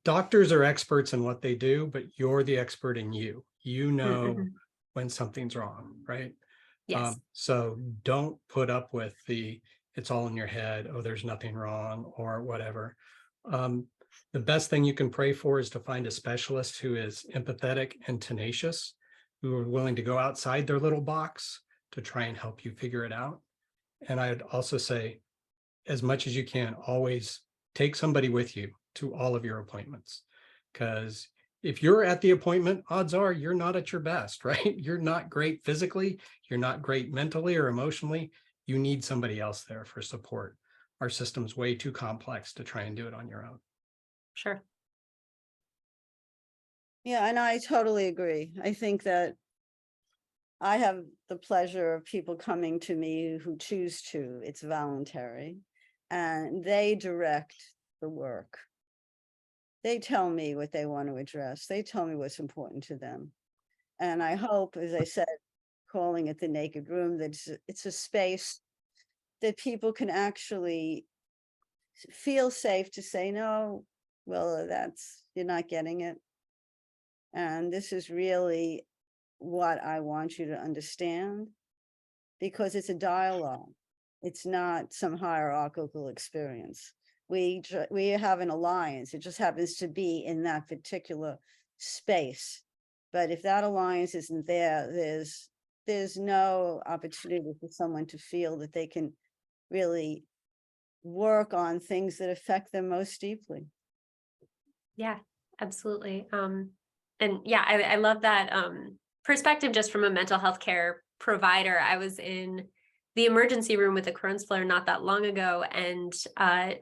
doctors are experts in what they do, but you're the expert in you. You know when something's wrong, right? Yes. So don't put up with it's all in your head, oh, there's nothing wrong or whatever. The best thing you can pray for is to find a specialist who is empathetic and tenacious, who are willing to go outside their little box to try and help you figure it out. And I'd also say, as much as you can, always take somebody with you to all of your appointments, because if you're at the appointment, odds are you're not at your best, right? You're not great physically, you're not great mentally or emotionally. You need somebody else there for support. Our system's way too complex to try and do it on your own. Sure. Yeah, and I totally agree. I think that I have the pleasure of people coming to me who choose to. It's voluntary, and they direct the work. They tell me what they want to address. They tell me what's important to them. And I hope, as I said, calling it the naked room, that it's a space that people can actually feel safe to say, no, well, you're not getting it. And this is really what I want you to understand, because it's a dialogue. It's not some hierarchical experience. We have an alliance. It just happens to be in that particular space. But if that alliance isn't there, there's no opportunity for someone to feel that they can really work on things that affect them most deeply. Yeah, absolutely. And yeah, I love that perspective just from a mental health care provider. I was in the emergency room with a Crohn's flare not that long ago, and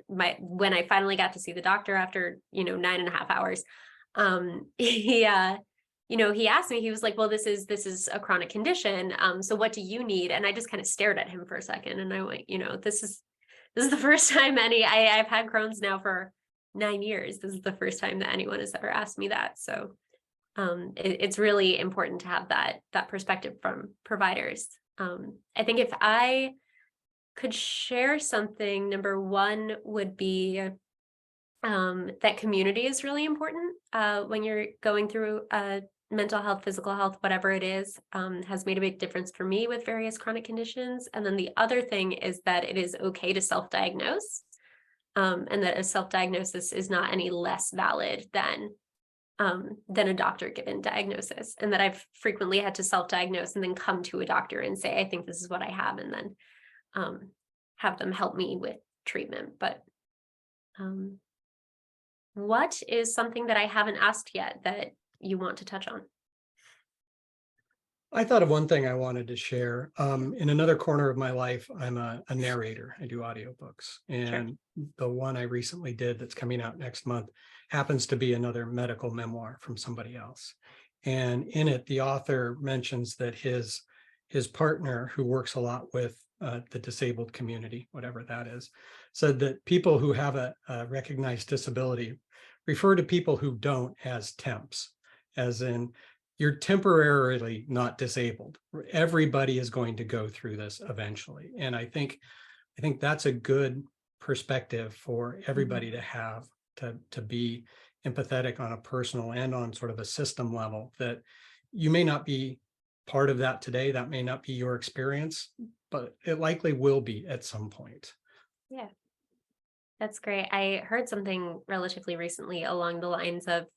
when I finally got to see the doctor after 9.5 hours, he he asked me, he was like, well, this is a chronic condition, so what do you need? And I just kind of stared at him for a second, and I went, this is the first time I've had Crohn's now for 9 years. This is the first time that anyone has ever asked me that. So it's really important to have that perspective from providers. I think if I could share something, number one would be that community is really important when you're going through mental health, physical health, whatever it is, has made a big difference for me with various chronic conditions. And then the other thing is that it is okay to self-diagnose, and that a self-diagnosis is not any less valid than a doctor given diagnosis, and that I've frequently had to self-diagnose and then come to a doctor and say, I think this is what I have, and then have them help me with treatment. But what is something that I haven't asked yet that you want to touch on? I thought of one thing I wanted to share. In another corner of my life, I'm a narrator. I do audiobooks. And the one I recently did that's coming out next month happens to be another medical memoir from somebody else. And in it, the author mentions that his partner, who works a lot with the disabled community, whatever that is, said that people who have a recognized disability refer to people who don't as temps, as in, you're temporarily not disabled. Everybody is going to go through this eventually. And I think that's a good perspective for everybody to have, to be empathetic on a personal and on sort of a system level, that you may not be part of that today. That may not be your experience, but it likely will be at some point. Yeah, that's great. I heard something relatively recently along the lines of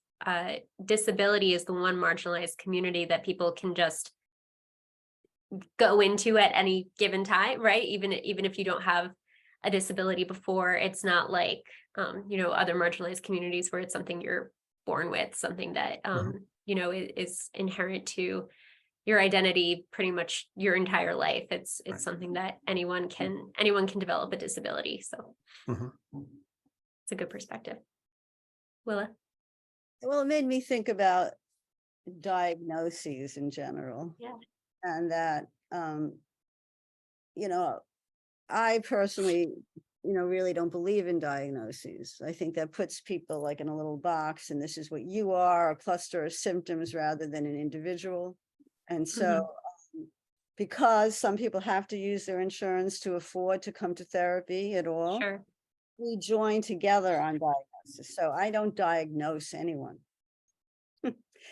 disability is the one marginalized community that people can just go into at any given time, right? Even if you don't have a disability before, it's not like other marginalized communities where it's something you're born with, something that is inherent to your identity pretty much your entire life. It's something that anyone can develop a disability. So it's a good perspective. Willa? Well, it made me think about diagnoses in general. Yeah. And that you know, I personally, really don't believe in diagnoses. I think that puts people like in a little box, and this is what you are, a cluster of symptoms rather than an individual. And so because some people have to use their insurance to afford to come to therapy at all, Sure. we join together on diagnosis. So I don't diagnose anyone.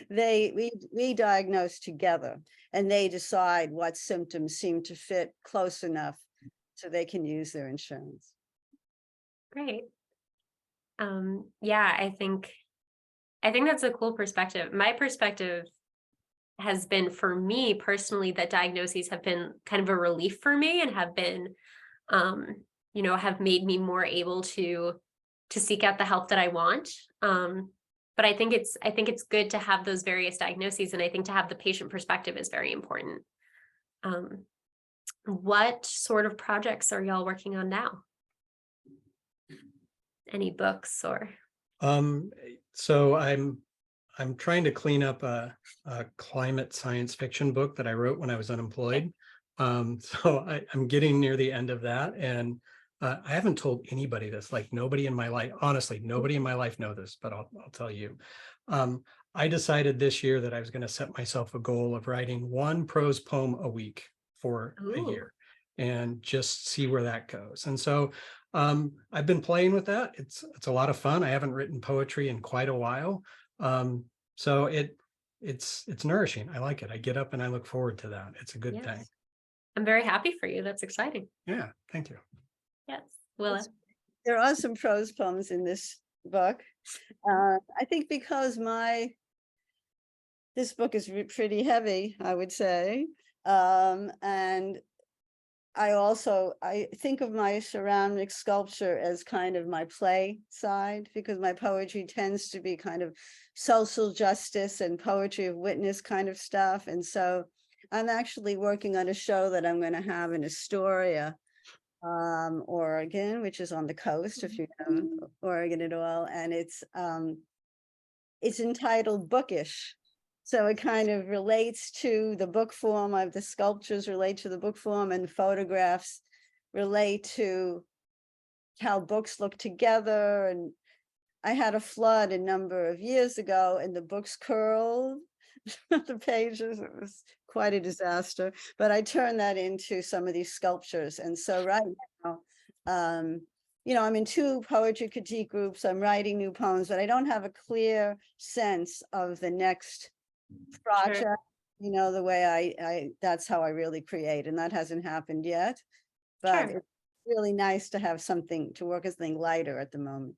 We diagnose together, and they decide what symptoms seem to fit close enough so they can use their insurance. Great. Yeah, I think that's a cool perspective. My perspective has been, for me personally, that diagnoses have been kind of a relief for me, and have been, have made me more able to seek out the help that I want. But I think it's good to have those various diagnoses, and I think to have the patient perspective is very important. What sort of projects are y'all working on now? Any books or? So I'm trying to clean up a climate science fiction book that I wrote when I was unemployed. So I'm getting near the end of that, and I haven't told anybody this. Like, nobody in my life, honestly, nobody in my life know this, but I'll tell you. I decided this year that I was going to set myself a goal of writing one prose poem a week for a year, and just see where that goes. And so I've been playing with that. It's a lot of fun. I haven't written poetry in quite a while. So it's nourishing. I like it. I get up and I look forward to that. It's a good thing. I'm very happy for you. That's exciting. Yeah, thank you. Yes. Willa. There are some prose poems in this book. I think because this book is pretty heavy, I would say. And I think of my ceramic sculpture as kind of my play side, because my poetry tends to be kind of social justice and poetry of witness kind of stuff. And so I'm actually working on a show that I'm going to have in Astoria, Oregon, which is on the coast, if you know Oregon at all. And it's entitled Bookish. So it kind of relates to the book form. The sculptures relate to the book form, and photographs relate to how books look together. And I had a flood a number of years ago, and the books curled the pages. It was quite a disaster, but I turned that into some of these sculptures. And so right now, I'm in 2 poetry critique groups. I'm writing new poems, but I don't have a clear sense of the next project. Sure. The way I that's how I really create, and that hasn't happened yet, but Sure. it's really nice to have something to work as something lighter at the moment.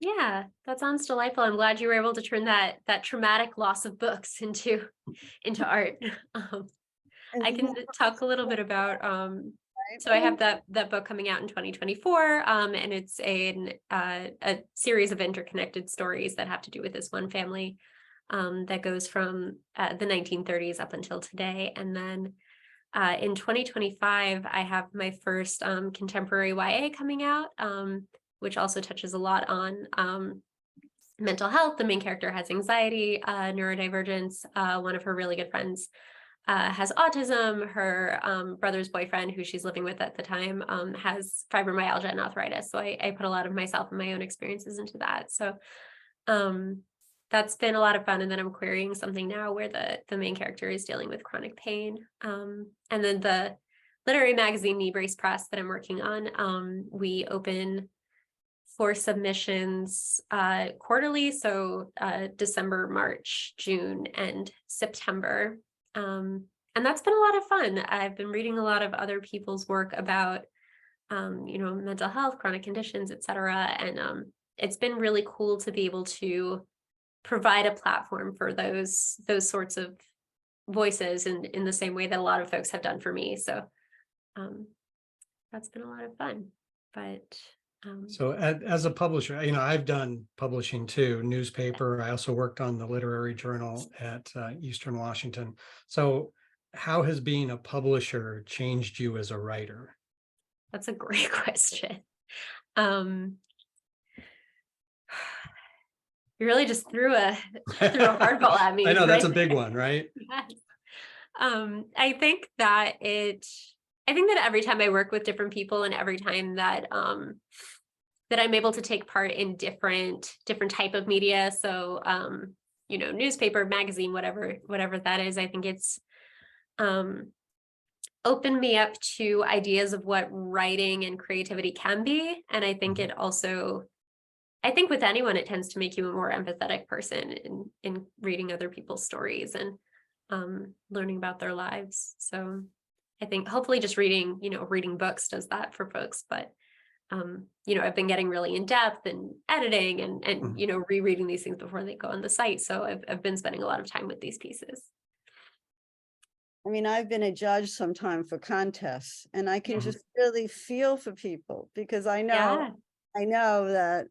Yeah, that sounds delightful. I'm glad you were able to turn that traumatic loss of books into art. I can talk a little bit about so I have that book coming out in 2024, and it's a series of interconnected stories that have to do with this one family that goes from the 1930s up until today. And then in 2025, I have my first contemporary YA coming out, which also touches a lot on mental health. The main character has anxiety, neurodivergence. One of her really good friends has autism. Her brother's boyfriend, who she's living with at the time, has fibromyalgia and arthritis. So I put a lot of myself and my own experiences into that. So that's been a lot of fun. And then I'm querying something now where the main character is dealing with chronic pain. And then the literary magazine, Knee Brace Press, that I'm working on, we open for submissions quarterly. So December, March, June, and September. And that's been a lot of fun. I've been reading a lot of other people's work about, mental health, chronic conditions, et cetera. And it's been really cool to be able to provide a platform for those sorts of voices in the same way that a lot of folks have done for me. So that's been a lot of fun. But so as a publisher, I've done publishing too, newspaper. I also worked on the literary journal at Eastern Washington. So how has being a publisher changed you as a writer? That's a great question. You really just threw a hardball at me. I know, right? that's a big one, right? Yes. I think that it I think that every time I work with different people and every time that that I'm able to take part in different type of media, so you know, newspaper, magazine, whatever that is, I think it's opened me up to ideas of what writing and creativity can be. And I think it also, I think with anyone, it tends to make you a more empathetic person in reading other people's stories and learning about their lives. So I think hopefully just reading, you know, reading books does that for folks. But you know, I've been getting really in depth and editing and you know, rereading these things before they go on the site. So I've been spending a lot of time with these pieces. I mean, I've been a judge sometime for contests, and I can just really feel for people, because I know that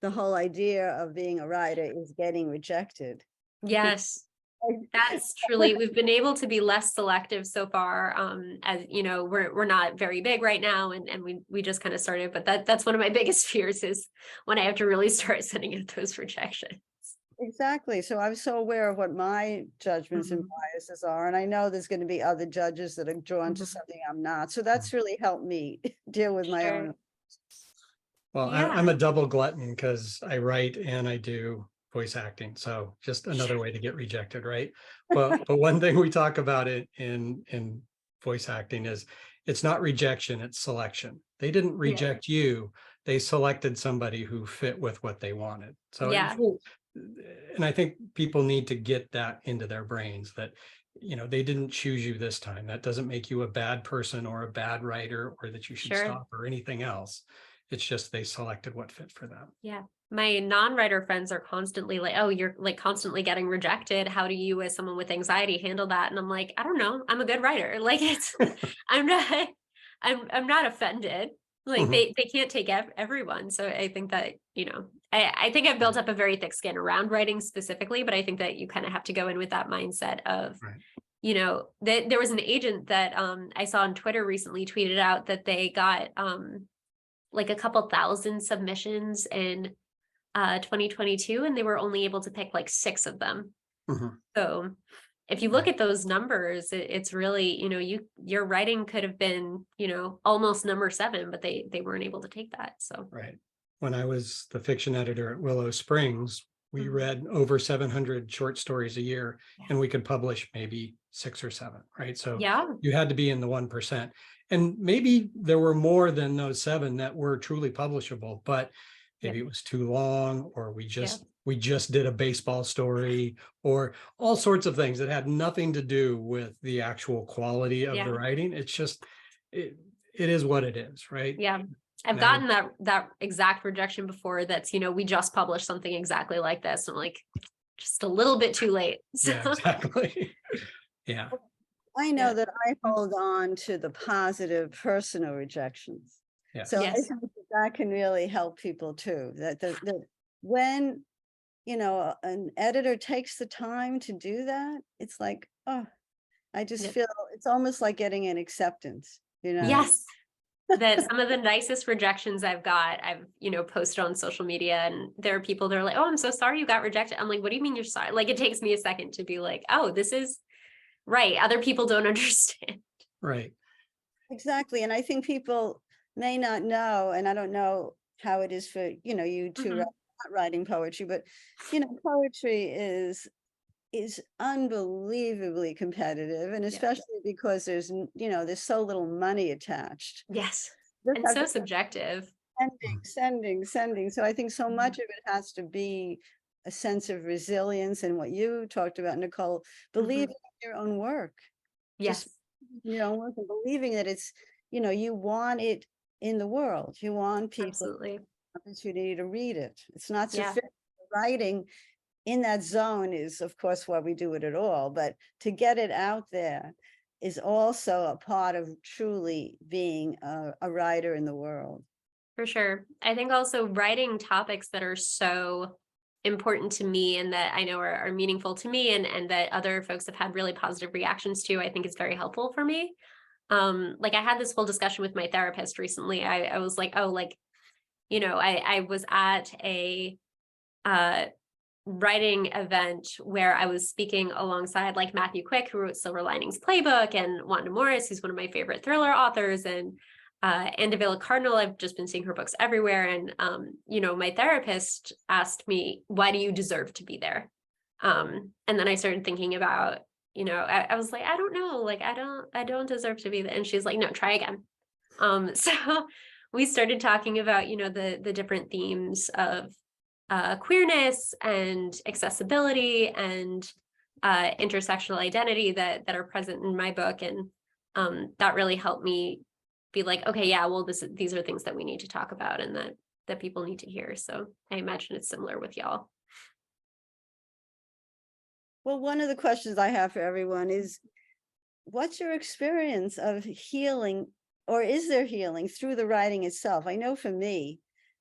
the whole idea of being a writer is getting rejected. Yes. That's truly, we've been able to be less selective so far. As you know, we're not very big right now, and we just kind of started, but that's one of my biggest fears is when I have to really start sending out those rejections. Exactly. So I'm so aware of what my judgments and biases are, and I know there's going to be other judges that are drawn to something I'm not. So that's really helped me deal with my own. Well, I'm a double glutton because I write and I do voice acting. So just another way to get rejected, right? But one thing we talk about it in voice acting is it's not rejection, it's selection. They didn't reject you, they selected somebody who fit with what they wanted. So and I think people need to get that into their brains that, you know, they didn't choose you this time. That doesn't make you a bad person or a bad writer or that you should stop or anything else. It's just they selected what fit for them. Yeah. My non-writer friends are constantly like, oh, you're like constantly getting rejected. How do you, as someone with anxiety, handle that? And I'm like, I don't know. I'm a good writer. Like it's, I'm not offended. Like they can't take everyone. So I think that, you know, I think I've built up a very thick skin around writing specifically, but I think that you kind of have to go in with that mindset of, you know, that there was an agent that I saw on Twitter recently tweeted out that they got like a couple thousand submissions in 2022, and they were only able to pick like 6 of them. So if you look at those numbers, it's really, you know, your writing could have been, you know, almost number 7, but they weren't able to take that. So when I was the fiction editor at Willow Springs, we read over 700 short stories a year, and we could publish maybe 6 or 7, right? So you had to be in the 1%. And maybe there were more than those 7 that were truly publishable, but maybe it was too long, or we just did a baseball story, or all sorts of things that had nothing to do with the actual quality of the writing. It's just, it is what it is, right? Yeah. I've gotten that exact rejection before. That's, you know, we just published something exactly like this. I'm like, just a little bit too late. So. Yeah, exactly. I know that I hold on to the positive personal rejections. So I think that can really help people too. That when, you know, an editor takes the time to do that, it's like, oh, I just feel it's almost like getting an acceptance, you know? Yes. That some of the nicest rejections I've got, I've, you know, posted on social media, and there are people that are like, oh, I'm so sorry you got rejected. I'm like, what do you mean you're sorry? Like, it takes me a second to be like, oh, this is right. Other people don't understand. Right. Exactly. And I think people may not know, and I don't know how it is for, you know, you two not writing poetry, but, you know, poetry is unbelievably competitive, and especially because there's, you know, there's so little money attached. Yes. And so subjective. Sending. So I think so much of it has to be a sense of resilience, and what you talked about, Nicole, believing in your own work. Yes. Your own work, and believing that it's, you know, you want it in the world. You want people opportunity to read it. It's not sufficient. Writing in that zone is, of course, why we do it at all, but to get it out there is also a part of truly being a writer in the world. For sure. I think also writing topics that are so important to me and that I know are meaningful to me, and that other folks have had really positive reactions to, I think is very helpful for me. Like I had this whole discussion with my therapist recently. I was like, oh, like, you know, I was at a writing event where I was speaking alongside like Matthew Quick, who wrote Silver Linings Playbook, and Wanda Morris, who's one of my favorite thriller authors, and Andavela Cardinal. I've just been seeing her books everywhere. And, you know, my therapist asked me, why do you deserve to be there? And then I started thinking about, you know, I was like, I don't know, like, I don't deserve to be there. And she's like, no, try again. So we started talking about, you know, the different themes of queerness and accessibility and intersectional identity that are present in my book. And that really helped me be like, okay, yeah, well, these are things that we need to talk about and that people need to hear. So I imagine it's similar with y'all. Well, one of the questions I have for everyone is, what's your experience of healing, or is there healing through the writing itself? I know for me,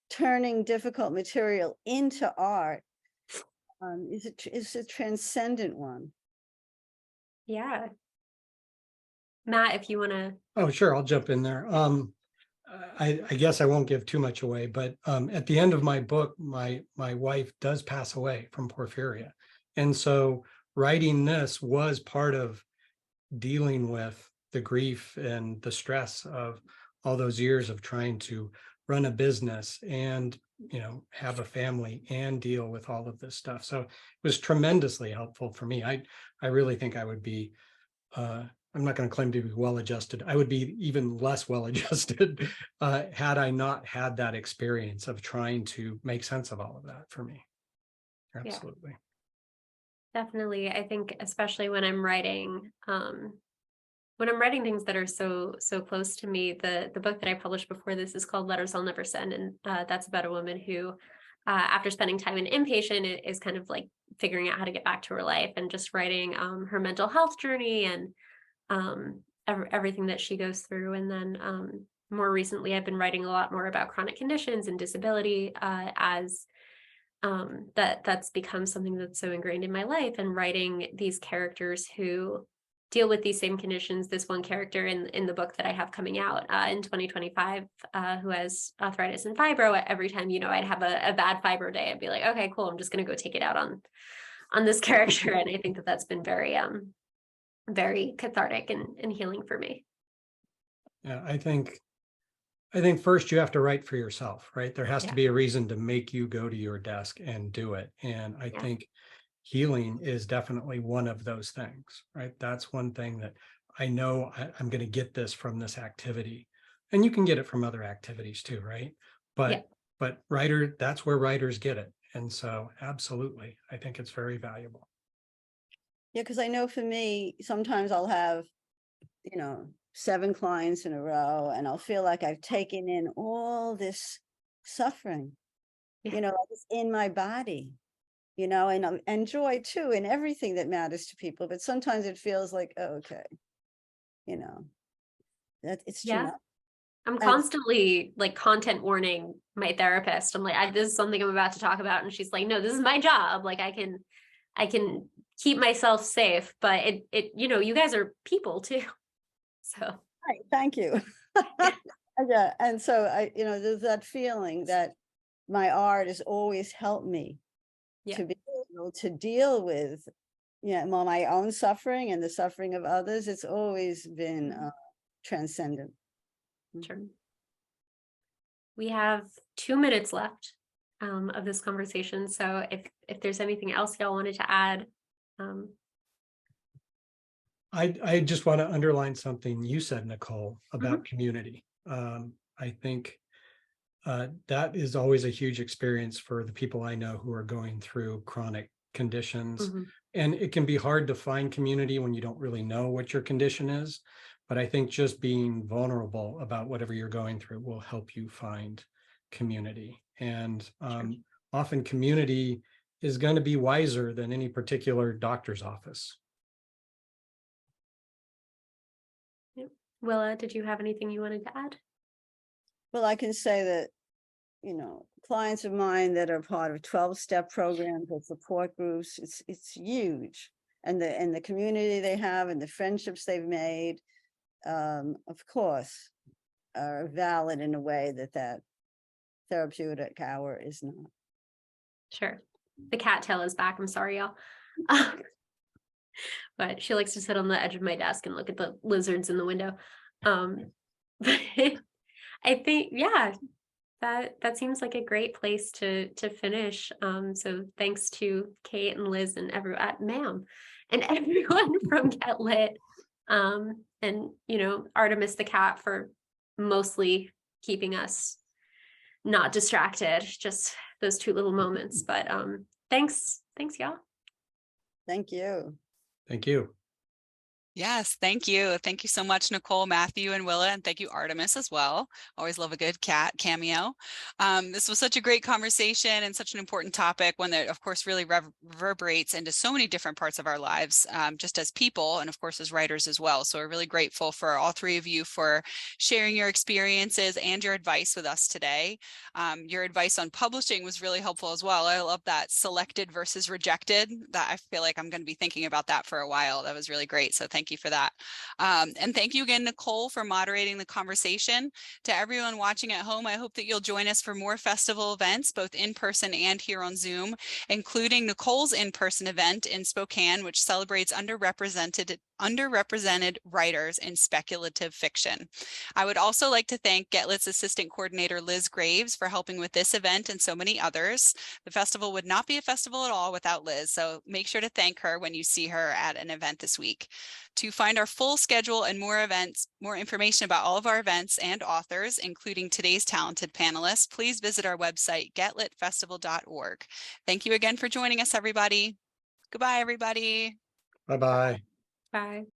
turning difficult material into art is a transcendent one. Yeah. Matt, if you want to. Oh, sure, I'll jump in there. I guess I won't give too much away, but at the end of my book, my wife does pass away from porphyria. And so writing this was part of dealing with the grief and the stress of all those years of trying to run a business and, you know, have a family and deal with all of this stuff. So it was tremendously helpful for me. I really think I would be, I'm not going to claim to be well-adjusted. I would be even less well-adjusted had I not had that experience of trying to make sense of all of that for me. Absolutely. Yeah. Definitely. I think especially when I'm writing things that are so close to me, the book that I published before this is called Letters I'll Never Send. And that's about a woman who, after spending time in inpatient, is kind of like figuring out how to get back to her life and just writing her mental health journey and everything that she goes through. And then more recently, I've been writing a lot more about chronic conditions and disability as that's become something that's so ingrained in my life, and writing these characters who deal with these same conditions. This one character in the book that I have coming out in 2025 who has arthritis and fibro. Every time, you know, I'd have a bad fibro day, I'd be like, okay, cool, I'm just going to go take it out on this character. And I think that's been very very cathartic and healing for me. Yeah, I think first you have to write for yourself, right? There has to be a reason to make you go to your desk and do it. And I think healing is definitely one of those things, right? That's one thing that I know I'm going to get this from this activity. And you can get it from other activities too, right? But that's where writers get it. And so absolutely, I think it's very valuable. Yeah, because I know for me, sometimes I'll have, you know, 7 clients in a row, and I'll feel like I've taken in all this suffering, you know, like it's in my body, you know, and joy too, and everything that matters to people. But sometimes it feels like, oh, okay, you know, that it's too much. I'm constantly like content warning my therapist. I'm like, this is something I'm about to talk about. And she's like, no, this is my job. Like I can keep myself safe, but it, you know, you guys are people too. So. Right, thank you. Yeah. And so you know, there's that feeling that my art has always helped me to be able to deal with, my own suffering and the suffering of others. It's always been transcendent. Sure. We have 2 minutes left of this conversation. So if there's anything else y'all wanted to add. I just want to underline something you said, Nicole, about community. I think that is always a huge experience for the people I know who are going through chronic conditions. And it can be hard to find community when you don't really know what your condition is. But I think just being vulnerable about whatever you're going through will help you find community. And often community is going to be wiser than any particular doctor's office. Willa, did you have anything you wanted to add? Well, I can say that, you know, clients of mine that are part of 12-step programs or support groups, it's huge. And the community they have and the friendships they've made, of course, are valid in a way that therapeutic hour is not. Sure. The cat tail is back. I'm sorry, y'all. But she likes to sit on the edge of my desk and look at the lizards in the window. But I think, yeah, that seems like a great place to finish. So thanks to Kate and Liz and everyone from Get Lit, and Artemis the cat for mostly keeping us not distracted. Just those 2 little moments. But thanks y'all. Thank you. Thank you. Yes, thank you. Thank you so much, Nicole, Matthew, and Willa, and thank you, Artemis, as well. Always love a good cat cameo. This was such a great conversation and such an important topic, one that, of course, really reverberates into so many different parts of our lives, just as people and, of course, as writers as well. So we're really grateful for all 3 of you for sharing your experiences and your advice with us today. Your advice on publishing was really helpful as well. I love that selected versus rejected. That I feel like I'm going to be thinking about that for a while. That was really great. So thank you for that. And thank you again, Nicole, for moderating the conversation. To everyone watching at home, I hope that you'll join us for more festival events, both in person and here on Zoom, including Nicole's in-person event in Spokane, which celebrates underrepresented writers in speculative fiction. I would also like to thank Get Lit's assistant coordinator, Liz Graves, for helping with this event and so many others. The festival would not be a festival at all without Liz, so make sure to thank her when you see her at an event this week. To find our full schedule and more information about all of our events and authors, including today's talented panelists, please visit our website, getlitfestival.org. Thank you again for joining us, everybody. Goodbye, everybody. Bye-bye. Bye.